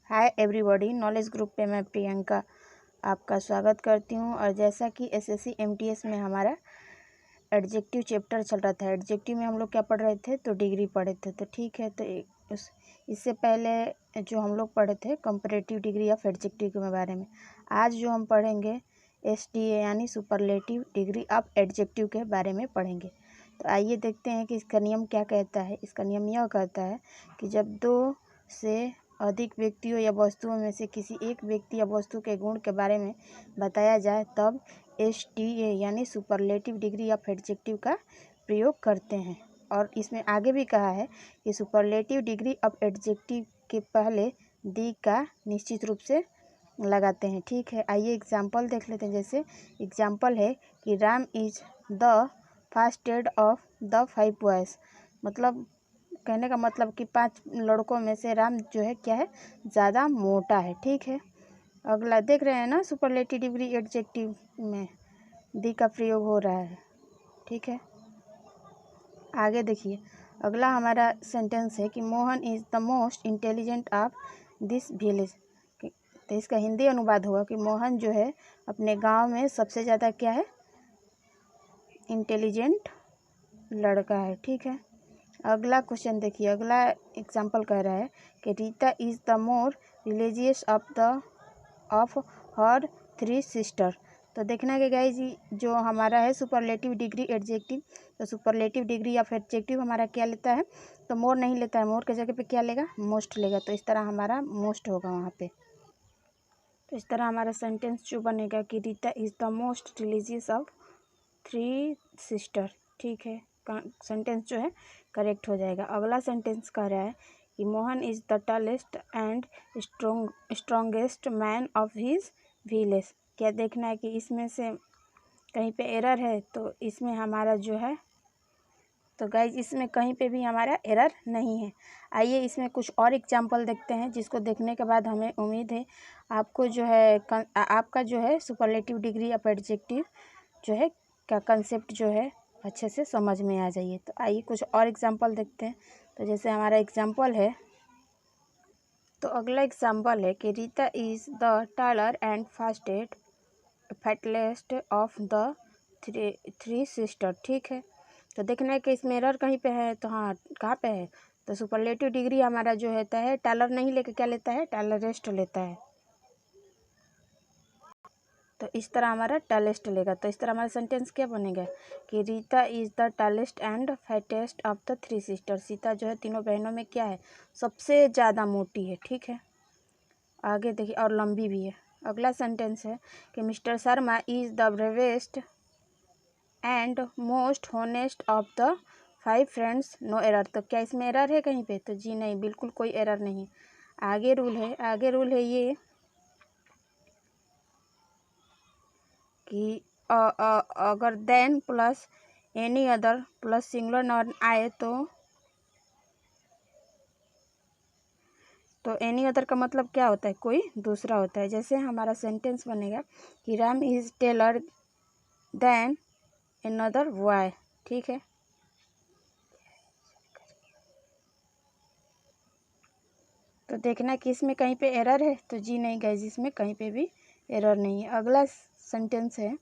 Hi everybody, knowledge group पे मैं प्रियंका आपका स्वागत करती हूँ। और जैसा कि एसएससी एमटीएस में हमारा एडजेक्टिव चैप्टर चल रहा था, एडजेक्टिव में हम लोग क्या पढ़ रहे थे, तो डिग्री पढ़े थे। तो ठीक है, तो इससे पहले जो हम लोग पढ़े थे कंपैरेटिव डिग्री ऑफ एडजेक्टिव के बारे में, आज जो हम पढ़ेंगे एसटीए यानी सुपरलेटिव डिग्री ऑफ एडजेक्टिव के बारे में पढ़ेंगे। तो आइए देखते हैं कि इसका नियम क्या कहता है। इसका नियम यह कहता है कि जब दो से अधिक व्यक्तियों या वस्तुओं में से किसी एक व्यक्ति या वस्तु के गुण के बारे में बताया जाए तब एसटीए यानी सुपरलेटिव डिग्री ऑफ एडजेक्टिव का प्रयोग करते हैं। और इसमें आगे भी कहा है कि सुपरलेटिव डिग्री ऑफ एडजेक्टिव के पहले दी का निश्चित रूप से लगाते हैं। ठीक है, आइए एग्जाम्पल देख लेते हैं। जैसे एग्जाम्पल है कि Ram is the fastest of the 5 boys, मतलब कहने का मतलब कि 5 लड़कों में से राम जो है क्या है, ज़्यादा मोटा है। ठीक है, अगला देख रहे हैं ना, सुपरलेटिव डिग्री एडजेक्टिव में दी का प्रयोग हो रहा है। ठीक है, आगे देखिए, अगला हमारा सेंटेंस है कि Mohan is the most intelligent of this village. तो इसका हिंदी अनुवाद होगा कि मोहन जो है अपने गांव में सबसे ज़्यादा क्या है, इंटेलिजेंट लड़का है। ठीक है, अगला क्वेश्चन देखिए, अगला एग्जाम्पल कह रहा है कि Rita is the more religious of her 3 sister. तो देखना कि गाइस जो हमारा है सुपरलेटिव डिग्री एडजेक्टिव, तो सुपरलेटिव डिग्री ऑफ एडजेक्टिव हमारा क्या लेता है, तो मोर नहीं लेता है, मोर के जगह पे क्या लेगा, मोस्ट लेगा। तो इस तरह हमारा मोस्ट होगा वहाँ पे। तो इस तरह हमारा सेंटेंस जो बनेगा कि Rita is the most religious of 3 sister. ठीक है, सेंटेंस जो है करेक्ट हो जाएगा। अगला सेंटेंस कह रहा है कि Mohan is the tallest and strongest man of his village. क्या देखना है कि इसमें से कहीं पे एरर है, तो इसमें हमारा जो है, तो गाइज इसमें कहीं पे भी हमारा एरर नहीं है। आइए इसमें कुछ और एग्जाम्पल देखते हैं, जिसको देखने के बाद हमें उम्मीद है आपको जो है आपका जो है सुपरलेटिव डिग्री ऑफ एडजेक्टिव जो है का कंसेप्ट जो है अच्छे से समझ में आ जाइए। तो आइए कुछ और एग्जाम्पल देखते हैं। तो जैसे हमारा एग्जाम्पल है, तो अगला एग्जाम्पल है कि Rita is the taller and fattest of the three sister. ठीक है, तो देखना है कि इसमें एरर कहीं पे है, तो हाँ कहाँ पे है, तो सुपरलेटिव डिग्री हमारा जो होता है टॉलर नहीं लेके क्या लेता है, टॉलरेस्ट लेता है। तो इस तरह हमारा टॉलेस्ट लेगा। तो इस तरह हमारा सेंटेंस क्या बनेगा कि Rita is the tallest and fattest of the 3 sister. Sita जो है तीनों बहनों में क्या है, सबसे ज़्यादा मोटी है। ठीक है, आगे देखिए, और लंबी भी है। अगला सेंटेंस है कि mister Sharma is the bravest and most honest of the 5 friends, no error. तो क्या इसमें एरर है कहीं पे, तो जी नहीं, बिल्कुल कोई एरर नहीं। आगे रूल है ये कि अगर than plus any other plus singular noun आए तो एनी अदर का मतलब क्या होता है, कोई दूसरा होता है। जैसे हमारा सेंटेंस बनेगा कि Ram is taller than another boy. ठीक है, तो देखना कि इसमें कहीं पे एरर है, तो जी नहीं गाइस, इसमें कहीं पे भी एरर नहीं है। अगला सेंटेंस है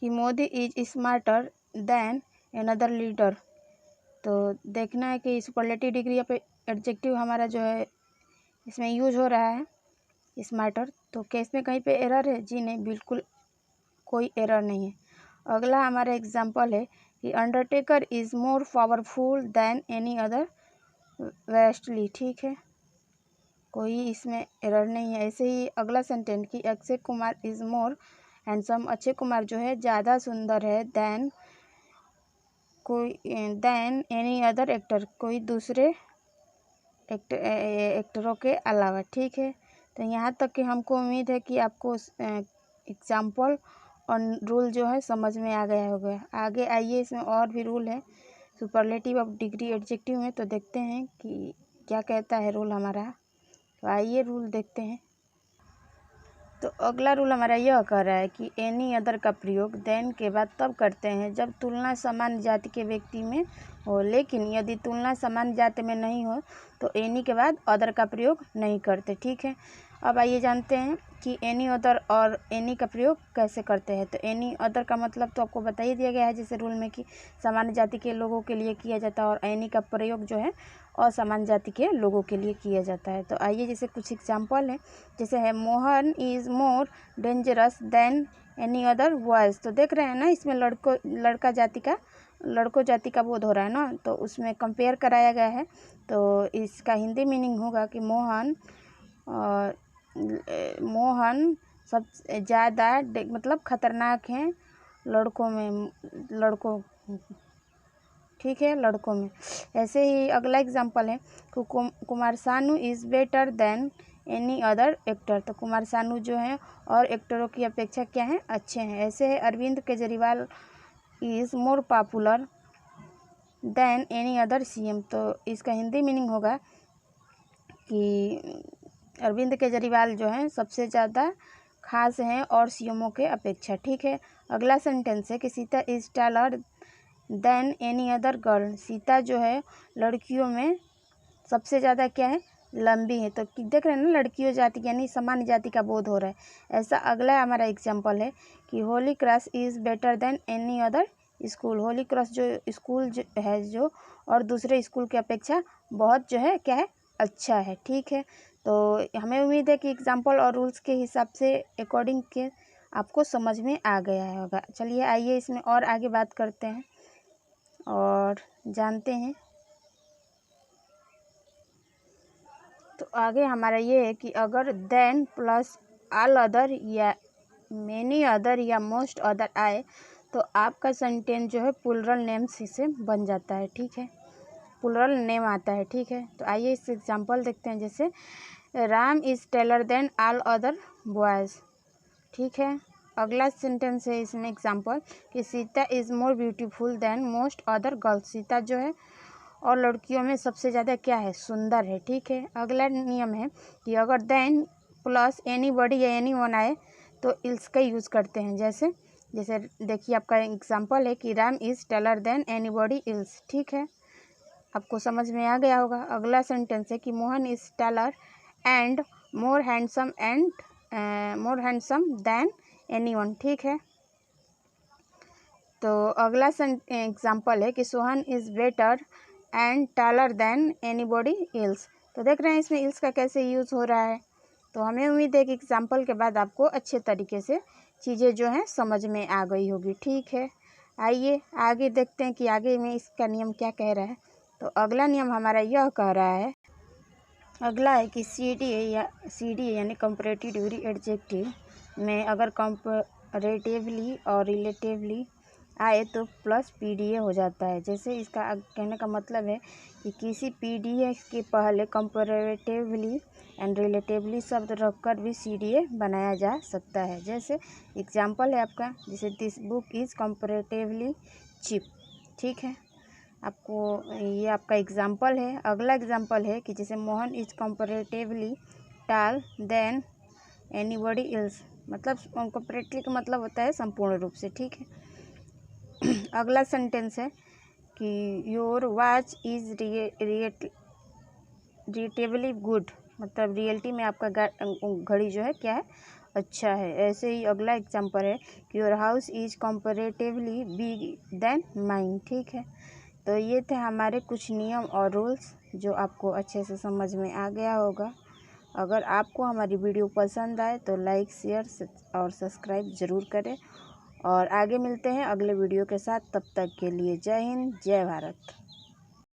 कि Modi is smarter than another leader. तो देखना है कि सुपरलेटिव डिग्री ऑफ एडजेक्टिव हमारा जो है इसमें यूज हो रहा है स्मार्टर। तो क्या इसमें कहीं पे एरर है, जी नहीं, बिल्कुल कोई एरर नहीं है। अगला हमारा एग्जांपल है कि Undertaker is more powerful than any other vastly. ठीक है, कोई इसमें एरर नहीं है। ऐसे ही अगला सेंटेंस कि Akshay Kumar is more handsome, Akshay Kumar जो है ज़्यादा सुंदर है देन एनी अदर एक्टर, कोई दूसरे एक्टरों के अलावा। ठीक है, तो यहाँ तक कि हमको उम्मीद है कि आपको एग्जाम्पल और रूल जो है समझ में आ गया होगा। आगे आइए, इसमें और भी रूल है सुपरलेटिव ऑफ डिग्री एडजेक्टिव में, तो देखते हैं कि क्या कहता है रूल हमारा। तो आइए रूल देखते हैं। तो अगला रूल हमारा यह कह रहा है कि एनी अदर का प्रयोग देन के बाद तब करते हैं जब तुलना समान जाति के व्यक्ति में हो, लेकिन यदि तुलना समान जाति में नहीं हो तो एनी के बाद अदर का प्रयोग नहीं करते। ठीक है, अब आइए जानते हैं कि एनी अदर और एनी का प्रयोग कैसे करते हैं। तो एनी अदर का मतलब तो आपको बता ही दिया गया है जैसे रूल में कि सामान्य जाति के लोगों के लिए किया जाता है, और एनी का प्रयोग जो है असामान्य जाति के लोगों के लिए किया जाता है। तो आइए जैसे कुछ एग्जाम्पल है, जैसे है Mohan is more dangerous than any other boys. तो देख रहे हैं ना, इसमें लड़कों जाति का बोध हो रहा है ना, तो उसमें कंपेयर कराया गया है। तो इसका हिंदी मीनिंग होगा कि मोहन सब ज़्यादा मतलब खतरनाक हैं लड़कों ठीक है, लड़कों में। ऐसे ही अगला एग्जांपल है Kumar Sanu is better than any other actor. तो कुमार सानू जो हैं और एक्टरों की अपेक्षा क्या हैं, अच्छे हैं। ऐसे है Arvind Kejriwal is more popular than any other CM. तो इसका हिंदी मीनिंग होगा कि अरविंद केजरीवाल जो हैं सबसे ज़्यादा खास हैं और सीएमओ के अपेक्षा। ठीक है, अगला सेंटेंस है कि Sita is taller than any other girl. Sita जो है लड़कियों में सबसे ज़्यादा क्या है, लंबी है। तो देख रहे हैं ना, लड़कियों जाति यानी सामान्य जाति का बोध हो रहा है। ऐसा अगला हमारा एग्जाम्पल है कि Holi cross is better than any other school. Holi cross जो स्कूल है जो और दूसरे स्कूल की अपेक्षा बहुत जो है क्या है, अच्छा है। ठीक है, तो हमें उम्मीद है कि एग्जाम्पल और रूल्स के हिसाब से अकॉर्डिंग के आपको समझ में आ गया होगा। चलिए आइए इसमें और आगे बात करते हैं और जानते हैं। तो आगे हमारा ये है कि अगर देन प्लस ऑल अदर या मेनी अदर या मोस्ट अदर आए तो आपका सेंटेंस जो है प्लूरल नेम से बन जाता है। ठीक है, प्लूरल नेम आता है। ठीक है, तो आइए इस एग्जांपल देखते हैं। जैसे Ram is taller than all other boys. ठीक है, अगला सेंटेंस है इसमें एग्जांपल कि Sita is more beautiful than most other girls. Sita जो है और लड़कियों में सबसे ज़्यादा क्या है, सुंदर है। ठीक है, अगला नियम है कि अगर देन प्लस एनी बॉडी या एनी वन आए तो इल्स का यूज़ करते हैं। जैसे देखिए आपका एग्जांपल है कि Ram is taller than anybody else. ठीक है, आपको समझ में आ गया होगा। अगला सेंटेंस है कि Mohan is taller and more handsome than any one. ठीक है, तो अगला एग्जांपल है कि Sohan is better and taller than anybody else. तो देख रहे हैं इसमें इल्स का कैसे यूज़ हो रहा है। तो हमें उम्मीद है कि एग्जाम्पल के बाद आपको अच्छे तरीके से चीज़ें जो हैं समझ में आ गई होगी। ठीक है, आइए आगे देखते हैं कि आगे में इसका नियम क्या कह रहा है। तो अगला नियम हमारा यह कह रहा है, अगला है कि सी डी यानी कंपैरेटिव डिग्री एडजेक्टिव में अगर कंपैरेटिवली और रिलेटिवली आए तो प्लस पीडीए हो जाता है। जैसे इसका कहने का मतलब है कि किसी पीडीए के पहले कंपैरेटिवली एंड रिलेटिवली शब्द रखकर भी सीडीए बनाया जा सकता है। जैसे एग्जांपल है आपका, जैसे this book is comparatively cheap. ठीक है, आपको ये आपका एग्जांपल है। अगला एग्जांपल है कि जैसे Mohan is comparatively tall than anybody else. मतलब कंपैरेटिवली का मतलब होता है संपूर्ण रूप से। ठीक है, अगला सेंटेंस है कि your watch is relatively good. मतलब रियलिटी में आपका घड़ी जो है क्या है, अच्छा है। ऐसे ही अगला एग्जांपल है कि your house is comparatively big then mine. ठीक है, तो ये थे हमारे कुछ नियम और रूल्स जो आपको अच्छे से समझ में आ गया होगा। अगर आपको हमारी वीडियो पसंद आए तो लाइक, शेयर और सब्सक्राइब ज़रूर करें और आगे मिलते हैं अगले वीडियो के साथ। तब तक के लिए जय हिंद, जय भारत।